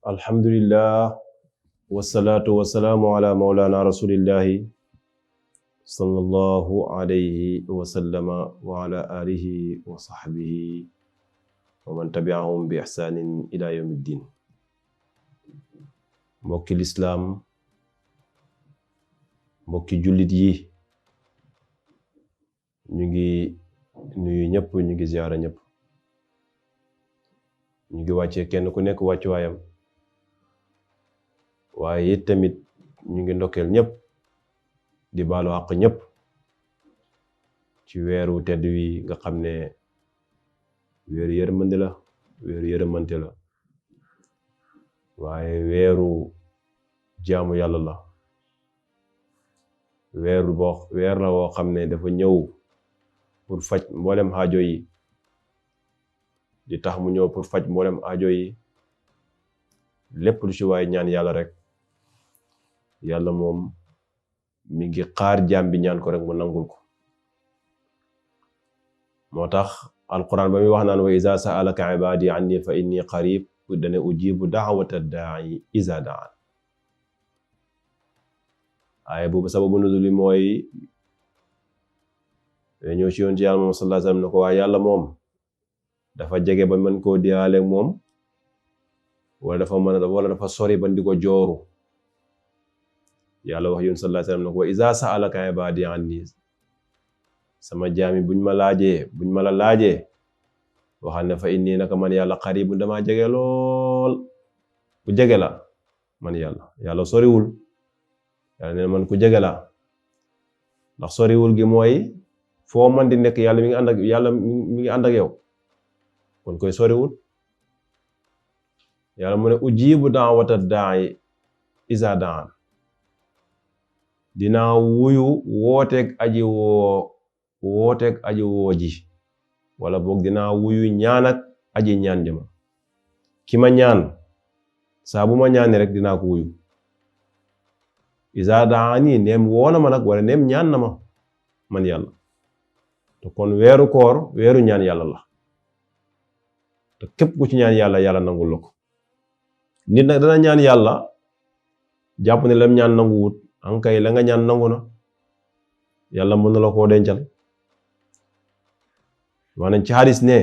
alhamdulillah wasalaatu wasalaamu ala maulana rasulillahi sallallahu alayhi wa sallama wa ala alihi wa sahbihi wa man tabi'ahum bi ihsanin ila yawmiddin. mbokki lislaam, mbokki jullit yi, ñu ngi nuyu ñëpp, ñu ngi ziyaara ñëpp, ñu ngi wàccee kenn ku nekk wàccuwaayam, waaye it tamit ñu ngi ndokkeel ñëpp di baalu àq ñëpp ci weeru tedd wi nga xam ne weeru yërmande la, weeru yërmante la, waaye weeru jaamu yàlla la, weer la woo xam ne dafa ñëw pour faj mboolem aajo yi, di tax mu ñëw pour faj mboolem aajo yi. lépp lu ci waaye ñaan yàlla rek yàlla moom mi ngi xaar jaam bi ñaan ko rek mu nangul ko. moo tax alquran ba muy wax naan wa iza sa'alaka ibadi anni fa inni qarib dane ujibu da'wata da'i iza da'an. waaye boobu sababu nuzul bi mooy ñëw ci yoon ci yàlla moom sallallahu alayhi wasallam ne ko waa yàlla moom dafa jege ba mën koo diyaale moom wala dafa sori ba di ko jooru. yàlla wax yoon sallallahu alayhi wasallam ne ko wa iza sa'alaka ibadi anni, sama jaami buñ ma la laajee waxal ne fa inni naka man yàlla xaribu dama jege lool. ku jege la man yàlla soriwul. yàlla ne man ku jege la, ndax soriwul gi mooy foo man di nekk yàlla mi ngi ànd ak yow, kon koy soriwul. yàlla mu ne ujibu da'wata da'i iza da'an, dinaa wuyu wooteeg aji woo ji, wala boog dinaa wuyu ñaan ak aji ñaan jama. ki ma ñaan saa bu ma ñaani rek dinaa ko wuyu. iza da'ani neem woona ma nag, wala neem ñaan na ma man yàlla. te kon weeru koor weeru ñaan yàlla la, te képp ku ci ñaan yàlla yàlla nangul la ko. nit nag dana ñaan yàlla jàpp ne lam ñaan nanguwut, ankay la nga ñaan nangu na, yàlla mën na la koo dencal. maanaam ci hadis ne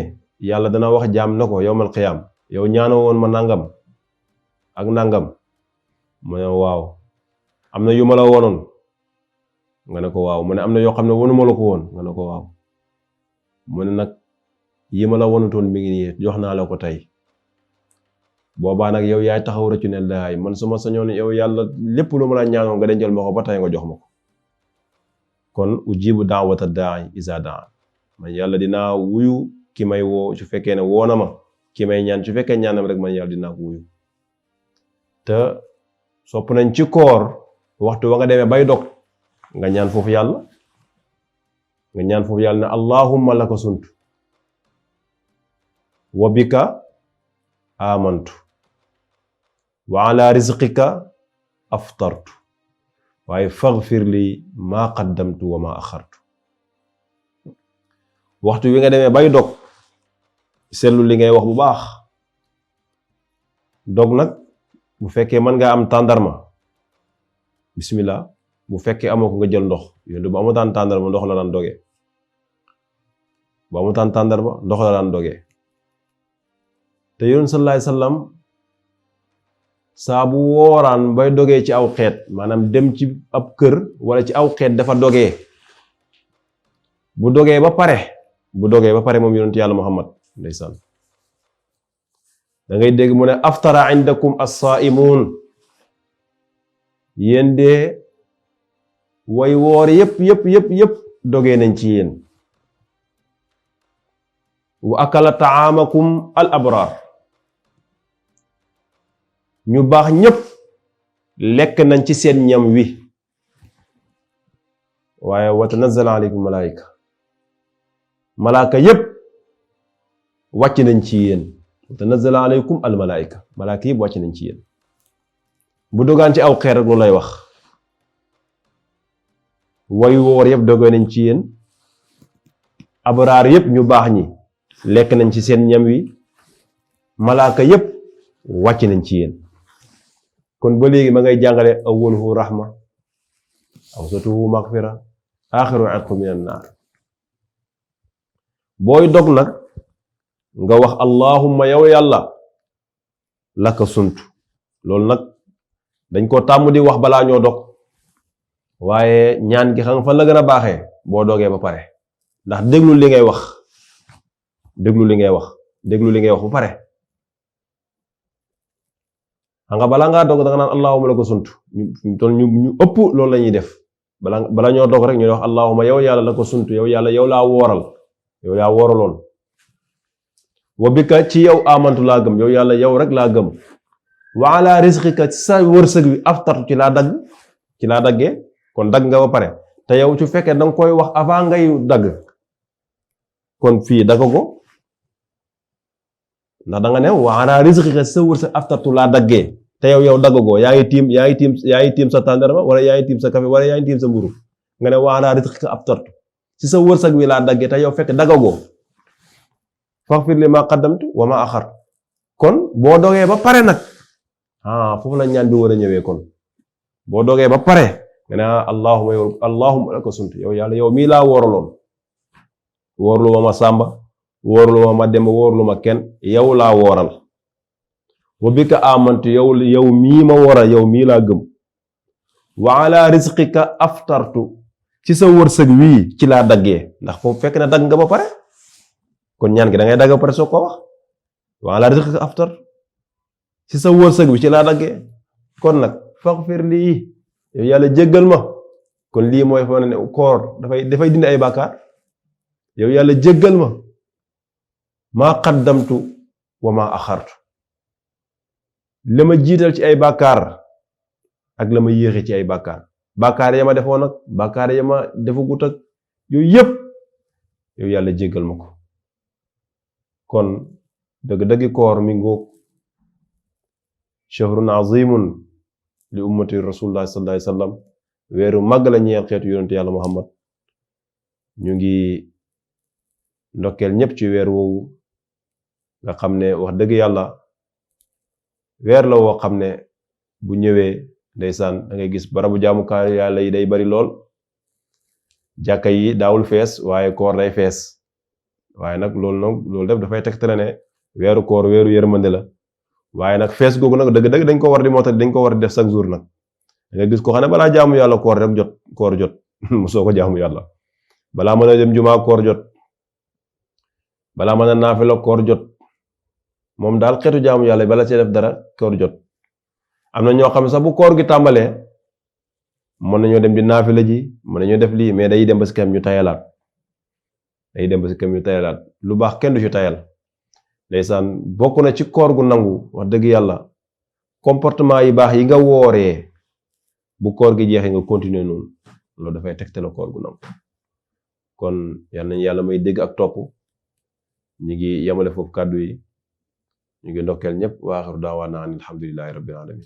yàlla dana wax jaam na ko yawmal qiyaam, yow ñaanoo woon ma nangam ak nangam, mu ne waaw. am na yu ma la wonoon nga ne ko waaw. mu ne am na yoo xam ne wonu ma la ko woon nga ne ko waaw. mu ne nag yi ma la wonutoon mi ngi nii jox naa la ko tey. boobaa nag yow yaay taxaw rëccu ne laay man su ma sañoon yow yàlla lépp lu ma la ñaanoon nga dencal ma ko ba tey nga jox ma ko. kon ujibu da'wata da'i iza da'an, man yàlla dinaa wuyu ki may woo su fekkee ne woo na ma. ki may ñaan su fekkee ñaanam rek man yàlla dinaa ko wuyu. te sopp nañ ci koor waxtu wa nga demee bay dog nga ñaan foofu yàlla. ne allahumma laka suntu wa bika amantu wa ala rizqika aftartu waaye faghfir li ma qaddamtu wa ma axartu. waxtu wi nga demee bay dog seetlu li ngay wax bu baax. dog nag bu fekkee mën nga am tàndarma bismillah, bu fekkee amoo ko nga jël ndox. yooyu bu amutaan tàndarma ndox la daan dogee. te yoon sallallahu alayhi wasallam saa bu wooraan bay dogee ci aw xeet, maanaam dem ci ab kër wala ci aw xeet dafa dogee, bu dogee ba pare moom yonent yàlla Muhammad ndeysaan da ngay dégg mu ne aftara indakum as-saa'imuun, yéen de way woor yépp dogee nañ ci yéen. wa akala ta'amakum al abraar, ñu baax ñépp lekk nañ ci seen ñam wi. waaye wa tanazzala alaykum malaaka yépp wàcc nañ ci yéen. wa tanazzala alaykum al malaika, malaaka yépp wàcc nañ ci yéen. bu dogaan ci aw xeer rek lu lay wax. way woor yépp dogee nañ ci yéen. abraar yépp ñu baax ñi lekk nañ ci seen ñam wi. malaaka yépp wàcc nañ ci yéen. kon ba léegi ma ngay jàngale awwaluhu rahma awsatuhu maghfira axiru itqu minan naar. booy dog nag nga wax allahumma yow yàlla laka sunt. loolu nag dañ ko tàmm di wax balaa ñoo dog, waaye ñaan gi xam nga fan la gën a baaxee boo dogee ba pare, ndax déglu li ngay wax déglu li ngay wax ba pare. xam nga balaa ngaa dog da nga naan allahumma laka sunt. ñu ëpp loolu la ñuy def bala ñoo dog rek ñu wax allahumma yow yàlla laka sunt, yow yàlla yow laa wooral, yow yaa wooraloon. wa bika ci yow amantu laa gëm, yow yàlla yow rek laa gëm. wa ala rizqika sa wërsëg wi aftartu ci laa daggee. kon dagg nga ba pare te yow su fekkee danga koy wax avant ngay dagg, kon fii dagg ko, ndax da nga ne wa ala rizqika sa wërsëg aftartu laa daggee te yow dagg ko. yaa ngi tiim sa tàndarma wala yaa ngi tiim sa café wala yaa ngi tiim sa mburu, nga ne wa ala rizqika aftartu ci sa wërsëg wi laa daggee te yow fekk dagg ko. faghfir li ma qaddamtu wa ma axar. kon boo dogee ba pare nag foofu la ñaan bi war a ñëwee. kon boo dogee ba pare nga ne allahumma laka sunt, yow yàlla yow mii laa wooraloon, woorlu ma sàmba, woorlu ma demba, woorlu ma kenn, yow laa wooral. wa bika amantu yow mii ma wooral, yow mii laa gëm. wa ala rizqika aftartu ci sa wërsëg wii ci laa daggee, ndax foofu fekk na dagg nga ba pare. kon ñaan gi da ngay dagg ba pare soo ko wax. wa ala rizqika aftartu ci sa wërsëg bi ci laa daggee. kon nag faghfir lii, yow yàlla jéggal ma. kon lii mooy fa ne koor dafay dindi ay bàkkaar. yow yàlla jéggal ma. maa qaddamtu wa maa axartu, la ma jiital ci ay bàkkaar ak la ma yéexe ci ay bàkkaar ya ma defoon ak bàkkaar ya ma defagut ak yooyu yépp yow yàlla jéggal ma ko. kon dëgg-dëggi koor mi ngoog shahrun azimun li ummati rasulullah sallallahu alayhi wasallam, weeru màgg la ñeel xeetu yonent yàlla muhammad. ñu ngi ndokkeel ñépp ci weer woowu nga xam ne wax dëgg yàlla weer la woo xam ne bu ñëwee ndeysaan da ngay gis barabu jaamukaay yàlla yi day bari lool. jàkka yi daawul fees waaye koor day fees. waaye nag loolu def dafay tegtale ne weeru koor weeru yërmande la. waaye nag fees googu nag dëgg-dëgg dañ ko war di mootali, dañ ko war di def chaque jour nag. da nga gis ko xam ne balaa jaamu yàlla koor jot mosoo ko jaamu yàlla. balaa mën a dem jumaa koor jot, balaa mën a naafila koor jot, moom daal xeetu jaamu yàlla bala cee def dara koor jot. am na ñoo xam ne sax bu koor gi tàmbalee mën nañoo dem di naafila ji, mën nañoo def lii, mais day dem ba si kam ñu tayalaat. lu baax kenn du ci tayal. ndeysaan bokk na ci koor gu nangu wax dëgg yàlla comportement yi baax yi nga wooree bu koor gi jeexee nga continuer noonu, loolu dafay tegtale koor gu nangu. kon yal nañu yàlla may dégg ak topp. ñu ngi yemale foofu kàddu yi, ñu ngi ndokkeel ñëpp wa aaxiru daawaana an alhamdulillahi rabbil alamin.